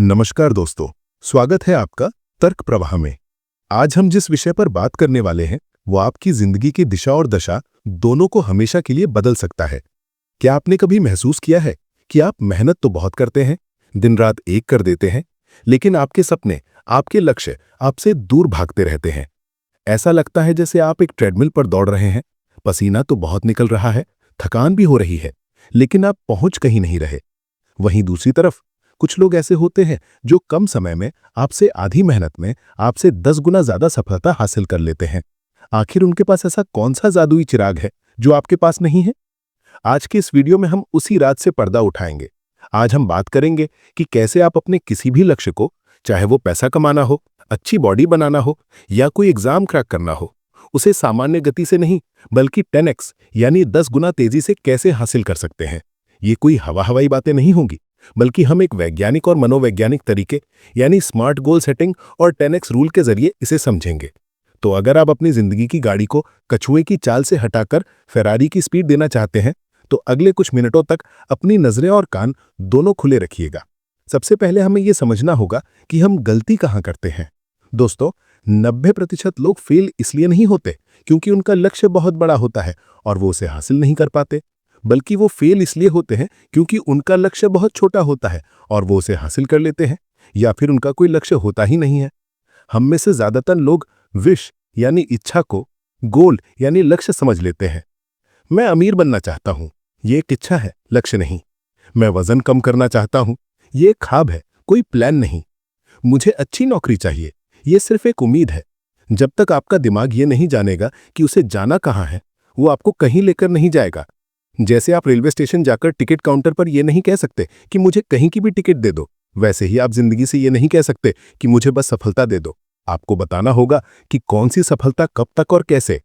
नमस्कार दोस्तों, स्वागत है आपका तर्क प्रवाह में। आज हम जिस विषय पर बात करने वाले हैं वो आपकी जिंदगी की दिशा और दशा दोनों को हमेशा के लिए बदल सकता है। क्या आपने कभी महसूस किया है कि आप मेहनत तो बहुत करते हैं, दिन रात एक कर देते हैं, लेकिन आपके सपने, आपके लक्ष्य आपसे दूर भागते रहते हैं। ऐसा लगता है जैसे आप एक ट्रेडमिल पर दौड़ रहे हैं, पसीना तो बहुत निकल रहा है, थकान भी हो रही है, लेकिन आप पहुंच कहीं नहीं रहे। वहीं दूसरी तरफ कुछ लोग ऐसे होते हैं जो कम समय में आपसे आधी मेहनत में आपसे 10 गुना ज्यादा सफलता हासिल कर लेते हैं। आखिर उनके पास ऐसा कौन सा जादुई चिराग है जो आपके पास नहीं है? आज के इस वीडियो में हम उसी राज से पर्दा उठाएंगे। आज हम बात करेंगे कि कैसे आप अपने किसी भी लक्ष्य को, चाहे वो पैसा कमाना हो, अच्छी बॉडी बनाना हो या कोई एग्जाम क्रैक करना हो, उसे सामान्य गति से नहीं बल्कि 10x यानी 10 गुना तेजी से कैसे हासिल कर सकते हैं। ये कोई हवाई बातें नहीं होंगी, बल्कि हम एक वैज्ञानिक और मनोवैज्ञानिक तरीके यानी स्मार्ट गोल सेटिंग और 10x रूल के जरिए इसे समझेंगे। तो अगर आप अपनी जिंदगी की गाड़ी को कछुए की चाल से हटाकर फेरारी की स्पीड देना चाहते हैं तो अगले कुछ मिनटों तक अपनी नजरें और कान दोनों खुले रखिएगा। सबसे पहले हमें यह समझना होगा कि हम गलती कहां करते हैं। दोस्तों, 90% लोग फेल इसलिए नहीं होते क्योंकि उनका लक्ष्य बहुत बड़ा होता है और वो उसे हासिल नहीं कर पाते, बल्कि वो फेल इसलिए होते हैं क्योंकि उनका लक्ष्य बहुत छोटा होता है और वो उसे हासिल कर लेते हैं, या फिर उनका कोई लक्ष्य होता ही नहीं है। हम में से ज्यादातर लोग विश यानी इच्छा को गोल यानी लक्ष्य समझ लेते हैं। मैं अमीर बनना चाहता हूं, ये एक इच्छा है, लक्ष्य नहीं। मैं वजन कम करना चाहता हूं, ये एक ख्वाब है, कोई प्लान नहीं। मुझे अच्छी नौकरी चाहिए, ये सिर्फ एक उम्मीद है। जब तक आपका दिमाग ये नहीं जानेगा कि उसे जाना कहां है, वो आपको कहीं लेकर नहीं जाएगा। जैसे आप रेलवे स्टेशन जाकर टिकट काउंटर पर यह नहीं कह सकते कि मुझे कहीं की भी टिकट दे दो, वैसे ही आप जिंदगी से यह नहीं कह सकते कि मुझे बस सफलता दे दो। आपको बताना होगा कि कौन सी सफलता कब तक और कैसे।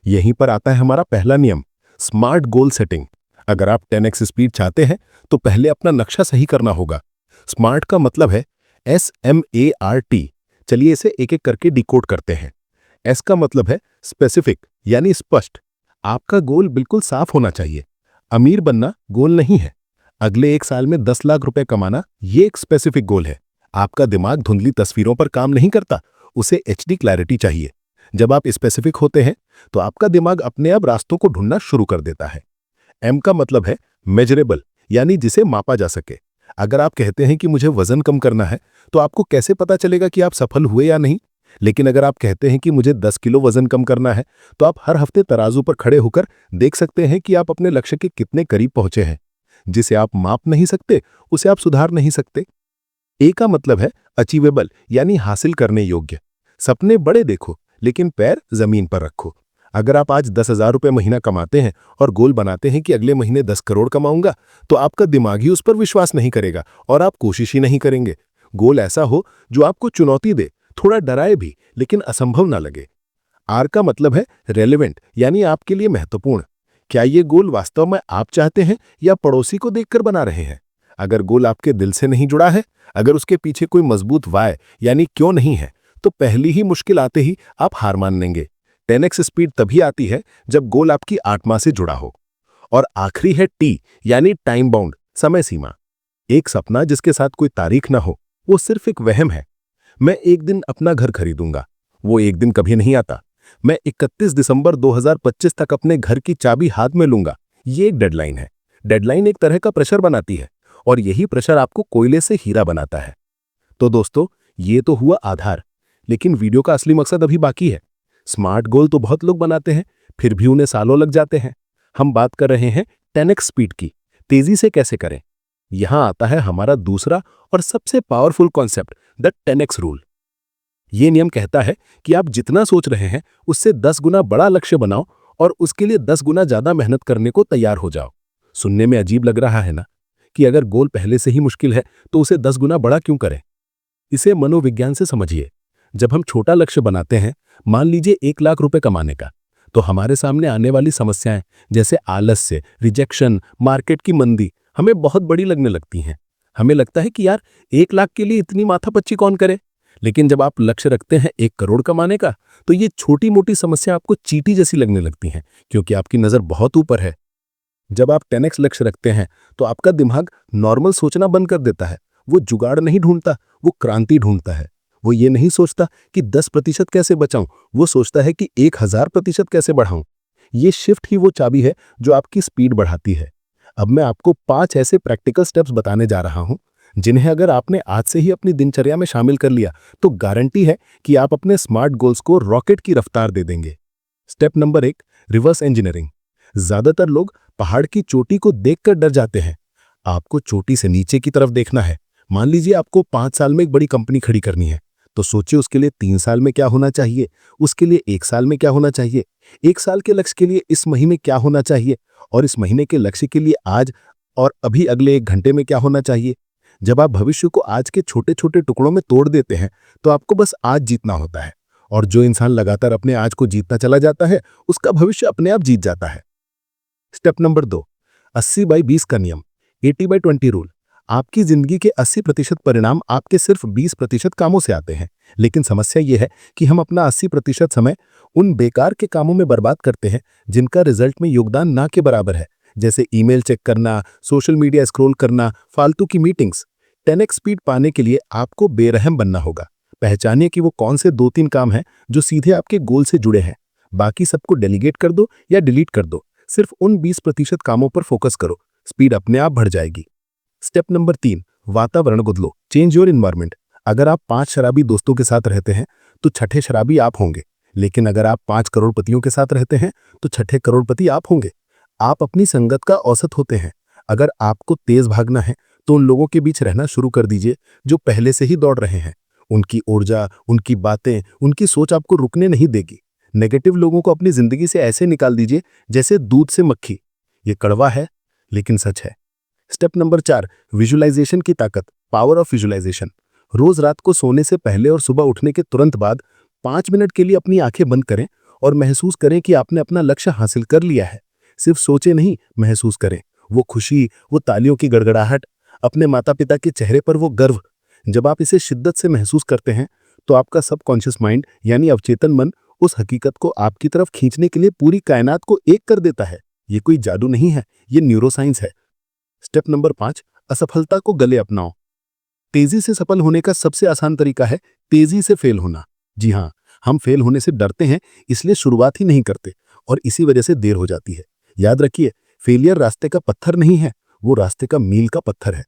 यहीं पर आता है हमारा पहला नियम, स्मार्ट गोल सेटिंग। अगर आप 10x स्पीड चाहते हैं तो पहले अपना नक्शा सही करना होगा। स्मार्ट का मतलब है SMART। चलिए इसे एक एक करके डिकोड करते हैं। S का मतलब है स्पेसिफिक यानी स्पष्ट। आपका गोल बिल्कुल साफ होना चाहिए। अमीर बनना गोल नहीं है, अगले 1 साल में 10 लाख रुपए कमाना ये एक स्पेसिफिक गोल है। आपका दिमाग धुंधली तस्वीरों पर काम नहीं करता, उसे HD क्लैरिटी चाहिए। जब आप स्पेसिफिक होते हैं तो आपका दिमाग अपने आप रास्तों को ढूंढना शुरू कर देता है। M का मतलब है मेजरेबल यानी जिसे मापा जा सके। अगर आप कहते हैं कि मुझे वजन कम करना है तो आपको कैसे पता चलेगा कि आप सफल हुए या नहीं? लेकिन अगर आप कहते हैं कि मुझे 10 किलो वजन कम करना है तो आप हर हफ्ते तराजू पर खड़े होकर देख सकते हैं कि आप अपने लक्ष्य के कितने करीब पहुंचे हैं। जिसे आप माप नहीं सकते उसे आप सुधार नहीं सकते। ए का मतलब है अचीवेबल यानी हासिल करने योग्य। सपने बड़े देखो लेकिन पैर जमीन पर रखो। अगर आप आज 10,000 रुपये महीना कमाते हैं और गोल बनाते हैं कि अगले महीने 10 करोड़ कमाऊंगा, तो आपका दिमाग ही उस पर विश्वास नहीं करेगा और आप कोशिश ही नहीं करेंगे। गोल ऐसा हो जो आपको चुनौती दे, थोड़ा डराए भी लेकिन असंभव ना लगे। आर का मतलब है रेलेवेंट यानी आपके लिए महत्वपूर्ण। क्या ये गोल वास्तव में आप चाहते हैं या पड़ोसी को देखकर बना रहे हैं? अगर गोल आपके दिल से नहीं जुड़ा है, अगर उसके पीछे कोई मजबूत वाय यानी क्यों नहीं है, तो पहली ही मुश्किल आते ही आप हार मान लेंगे। 10x स्पीड तभी आती है जब गोल आपकी आत्मा से जुड़ा हो। और आखिरी है T यानी टाइम बाउंड, समय सीमा। एक सपना जिसके साथ कोई तारीख ना हो वो सिर्फ एक वहम है। मैं एक दिन अपना घर खरीदूंगा, वो एक दिन कभी नहीं आता। मैं 31 दिसंबर 2025 तक अपने घर की चाबी हाथ में लूंगा, ये एक डेडलाइन है। डेडलाइन एक तरह का प्रेशर बनाती है और यही प्रेशर आपको कोयले से हीरा बनाता है। तो दोस्तों, ये तो हुआ आधार, लेकिन वीडियो का असली मकसद अभी बाकी है। स्मार्ट गोल तो बहुत लोग बनाते हैं, फिर भी उन्हें सालों लग जाते हैं। हम बात कर रहे हैं 10x स्पीड की, तेजी से कैसे करें। यहां आता है हमारा दूसरा और सबसे powerful concept, the 10x rule. यह नियम कहता है कि आप जितना सोच रहे हैं उससे 10 गुना बड़ा लक्ष्य बनाओ और उसके लिए 10 गुना ज्यादा मेहनत करने को तैयार हो जाओ। सुनने में अजीब लग रहा है ना कि अगर गोल पहले से ही मुश्किल है तो उसे 10 गुना बड़ा क्यों करें? इसे मनोविज्ञान से समझिए। जब हम छोटा लक्ष्य बनाते हैं, मान लीजिए 1 लाख रुपए कमाने का, तो हमारे सामने आने वाली समस्याएं जैसे आलस्य, रिजेक्शन, मार्केट की मंदी हमें बहुत बड़ी लगने लगती हैं। हमें लगता है कि यार 1 लाख के लिए इतनी माथापच्ची कौन करे। लेकिन जब आप लक्ष्य रखते हैं 1 करोड़ कमाने का, तो ये छोटी मोटी समस्या आपको चींटी जैसी लगने लगती हैं, क्योंकि आपकी नजर बहुत ऊपर है। जब आप 10x लक्ष्य रखते हैं तो आपका दिमाग नॉर्मल सोचना बंद कर देता है वो जुगाड़ नहीं ढूंढता, वो क्रांति ढूंढता है। वो ये नहीं सोचता कि 10% कैसे बचाऊं, वो सोचता है कि 1000% कैसे बढ़ाऊं। ये शिफ्ट ही वो चाबी है जो आपकी स्पीड बढ़ाती है। अब मैं आपको 5 ऐसे प्रैक्टिकल स्टेप्स बताने जा रहा हूं जिन्हें अगर आपने आज से ही अपनी दिनचर्या में शामिल कर लिया तो गारंटी है कि आप अपने स्मार्ट गोल्स को रॉकेट की रफ्तार दे देंगे। Step number 1, reverse engineering. ज्यादातर लोग पहाड़ की चोटी को देखकर डर जाते हैं। आपको चोटी से नीचे की तरफ देखना है। मान लीजिए आपको 5 साल में एक बड़ी कंपनी खड़ी करनी है, तो सोचिए उसके लिए 3 साल में क्या होना चाहिए, उसके लिए 1 साल में क्या होना चाहिए, 1 साल के लक्ष्य के लिए इस महीने क्या होना चाहिए, और इस महीने के लक्ष्य के लिए आज और अभी अगले 1 घंटे में क्या होना चाहिए। जब आप भविष्य को आज के छोटे छोटे टुकड़ों में तोड़ देते हैं तो आपको बस आज जीतना होता है, और जो इंसान लगातार अपने आज को जीतता चला जाता है उसका भविष्य अपने आप जीत जाता है। स्टेप नंबर 2, 80/20 का नियम, 80/20 रूल। आपकी जिंदगी के 80% परिणाम आपके सिर्फ 20% कामों से आते हैं, लेकिन समस्या यह है कि हम अपना 80% समय उन बेकार के कामों में बर्बाद करते हैं जिनका रिजल्ट में योगदान ना के बराबर है, जैसे ईमेल चेक करना, सोशल मीडिया स्क्रॉल करना, फालतू की मीटिंग्स। 10x स्पीड पाने के लिए आपको बेरहम बनना होगा। पहचानिए कि वो कौन से 2-3 काम हैं जो सीधे आपके गोल से जुड़े हैं। बाकी सबको डेलीगेट कर दो या डिलीट कर दो। सिर्फ उन 20% कामों पर फोकस करो, स्पीड अपने आप बढ़ जाएगी। स्टेप नंबर 3, वातावरण बदलो, चेंज योर इन्वायरमेंट। अगर आप 5 शराबी दोस्तों के साथ रहते हैं तो छठे शराबी आप होंगे, लेकिन अगर आप 5 करोड़पतियों के साथ रहते हैं तो छठे करोड़पति आप होंगे। आप अपनी संगत का औसत होते हैं। अगर आपको तेज भागना है तो उन लोगों के बीच रहना शुरू कर दीजिए जो पहले से ही दौड़ रहे हैं। उनकी ऊर्जा, उनकी बातें, उनकी सोच आपको रुकने नहीं देगी। नेगेटिव लोगों को अपनी जिंदगी से ऐसे निकाल दीजिए जैसे दूध से मक्खी। ये कड़वा है लेकिन सच है। स्टेप नंबर 4, विजुअलाइजेशन की ताकत, पावर ऑफ विजुअलाइजेशन। रोज रात को सोने से पहले और सुबह उठने के तुरंत बाद 5 मिनट के लिए अपनी आंखें बंद करें और महसूस करें कि आपने अपना लक्ष्य हासिल कर लिया है। सिर्फ सोचे नहीं, महसूस करें। वो खुशी, वो तालियों की गड़गड़ाहट, अपने माता पिता के चेहरे पर वो गर्व। जब आप इसे शिद्दत से महसूस करते हैं तो आपका सबकॉन्शियस माइंड यानी अवचेतन मन उस हकीकत को आपकी तरफ खींचने के लिए पूरी कायनात को एक कर देता है। ये कोई जादू नहीं है, ये न्यूरोसाइंस है। स्टेप नंबर 5, असफलता को गले अपनाओ। तेजी से सफल होने का सबसे आसान तरीका है तेजी से फेल होना। जी हाँ, हम फेल होने से डरते हैं, इसलिए शुरुआत ही नहीं करते और इसी वजह से देर हो जाती है। याद रखिए, फेलियर रास्ते का पत्थर नहीं है, वो रास्ते का मील का पत्थर है।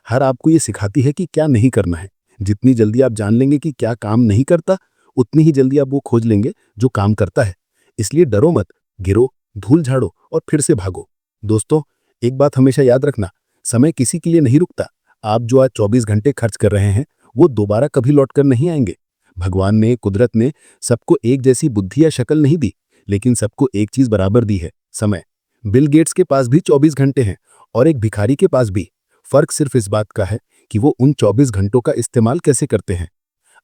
हर आपको ये सिखाती है कि क्या नहीं करना है। जितनी जल्दी आप जान लेंगे कि क्या काम नहीं करता, उतनी ही जल्दी आप वो खोज लेंगे जो काम करता है। इसलिए डरो मत, गिरो, धूल झाड़ो और फिर से भागो। दोस्तों, एक बात हमेशा याद रखना, समय किसी के लिए नहीं रुकता। आप जो आज 24 घंटे खर्च कर रहे हैं वो दोबारा कभी लौट कर नहीं आएंगे। भगवान ने, कुदरत ने सबको एक जैसी बुद्धि या शक्ल नहीं दी, लेकिन सबको एक चीज बराबर दी है, समय। बिल गेट्स के पास भी 24 घंटे हैं और एक भिखारी के पास भी। फर्क सिर्फ इस बात का है कि वो उन 24 घंटों का इस्तेमाल कैसे करते हैं।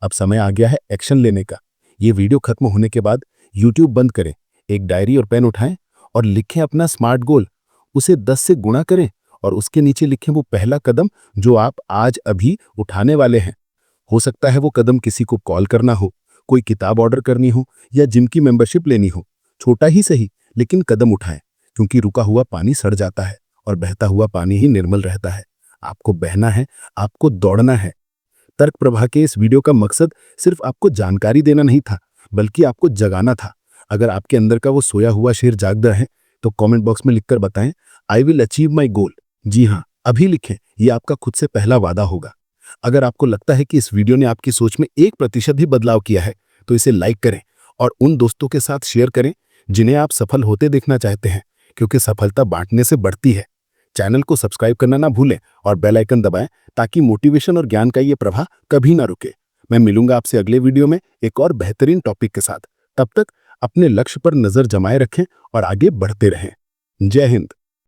अब समय आ गया है एक्शन लेने का। ये वीडियो खत्म होने के बाद यूट्यूब बंद करें, एक डायरी और पेन उठाएं और लिखें अपना स्मार्ट गोल। उसे 10 से गुणा करें और उसके नीचे लिखें वो पहला कदम जो आप आज अभी उठाने वाले हैं। हो सकता है वो कदम किसी को कॉल करना हो, कोई किताब ऑर्डर करनी हो या जिम की मेंबरशिप लेनी हो। छोटा ही सही, लेकिन कदम उठाएं, क्योंकि रुका हुआ पानी सड़ जाता है और बहता हुआ पानी ही निर्मल रहता है। आपको बहना है, आपको दौड़ना है। तर्क प्रभा के इस वीडियो का मकसद सिर्फ आपको जानकारी देना नहीं था, बल्कि आपको जगाना था। अगर आपके अंदर का वो सोया हुआ शेर जाग रहा है तो कमेंट बॉक्स में लिखकर बताएं, आई विल अचीव माई गोल। जी हाँ, अभी लिखें, ये आपका खुद से पहला वादा होगा। अगर आपको लगता है कि इस वीडियो ने आपकी सोच में 1% भी बदलाव किया है तो इसे लाइक करें और उन दोस्तों के साथ शेयर करें जिन्हें आप सफल होते देखना चाहते हैं, क्योंकि सफलता बांटने से बढ़ती है। चैनल को सब्सक्राइब करना ना भूलें और बेल आइकन दबाएं ताकि मोटिवेशन और ज्ञान का ये प्रवाह कभी ना रुके। मैं मिलूंगा आपसे अगले वीडियो में एक और बेहतरीन टॉपिक के साथ। तब तक अपने लक्ष्य पर नजर जमाए रखें और आगे बढ़ते रहें। जय हिंद।